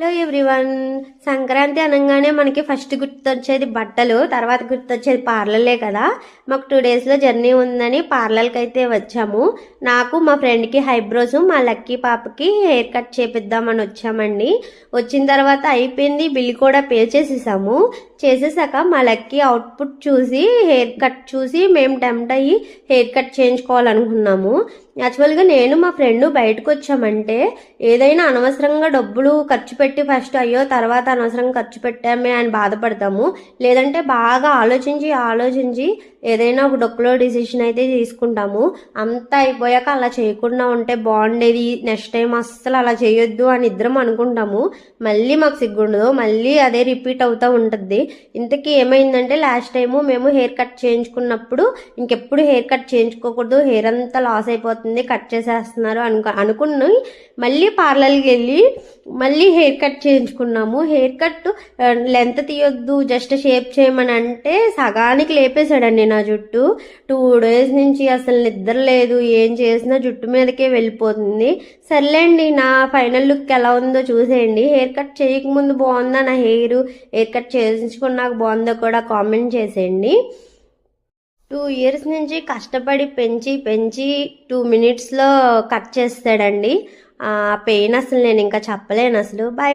Hello everyone. Sankranti అనగానే మనకి first గుర్తొచ్చేది బట్టలు, తర్వాత గుర్తొచ్చేది పార్లర్లే కదా. మాకు 2 డేస్లో జర్నీ ఉందని పార్లర్కి అయితే వచ్చాము. నాకు మా ఫ్రెండ్కి హైబ్రోస్, మా లక్కీ పాపకి హెయిర్ కట్ చేపిద్దామని వచ్చామండి. వచ్చిన తర్వాత అయిపోయింది, బిల్ కూడా పే చేసేసాము. చేసేసాక మా లక్కీ అవుట్పుట్ చూసి, హెయిర్ కట్ చూసి మేము టెంప్ట్ అయ్యి హెయిర్ కట్ చేయించుకోవాలనుకున్నాము. యాక్చువల్గా నేను మా ఫ్రెండ్ బయటకు వచ్చామంటే ఏదైనా అనవసరంగా డబ్బులు ఖర్చు పెట్టి ఫస్ట్ అయ్యో తర్వాత అనవసరంగా ఖర్చు పెట్టామే అని బాధపడతాము. లేదంటే బాగా ఆలోచించి ఏదైనా ఒక డొక్కులో డిసిషన్ అయితే తీసుకుంటాము. అంతా అయిపోయాక అలా చేయకుండా ఉంటే బాగుండేది, నెక్స్ట్ టైం అస్సలు అలా చేయొద్దు అని ఇద్దరం అనుకుంటాము. మళ్ళీ మాకు సిగ్గుండదు, మళ్ళీ అదే రిపీట్ అవుతూ ఉంటుంది. ఇంతకీ ఏమైందంటే లాస్ట్ టైము మేము హెయిర్ కట్ చేయించుకున్నప్పుడు ఇంకెప్పుడు హెయిర్ కట్ చేయించుకోకూడదు, హెయిర్ అంతా లాస్ అయిపోతుంది, కట్ చేసేస్తున్నారు అనుకుని మళ్ళీ పార్లర్కి వెళ్ళి మళ్ళీ హెయిర్ కట్ చేయించుకున్నాము. హెయిర్ కట్ లెంత్ తీయొద్దు, జస్ట్ షేప్ చేయమని అంటే సగానికి లేపేశాడండి నా జుట్టు. 2 డేస్ నుంచి అసలు నిద్ర లేదు, ఏం చేసినా జుట్టు మీదకే వెళ్ళిపోతుంది. సర్లేండి, నా ఫైనల్ లుక్ ఎలా ఉందో చూసేయండి. హెయిర్ కట్ చేయకముందు బాగుందా నా హెయిర్ కట్ చేయించుకున్నాక బాగుందో కూడా కామెంట్ చేసేయండి. 2 ఇయర్స్ నుంచి కష్టపడి పెంచి 2 మినిట్స్లో కట్ చేస్తాడండి. పెయిన్ అసలు నేను ఇంకా చెప్పలేను అసలు. బాయ్.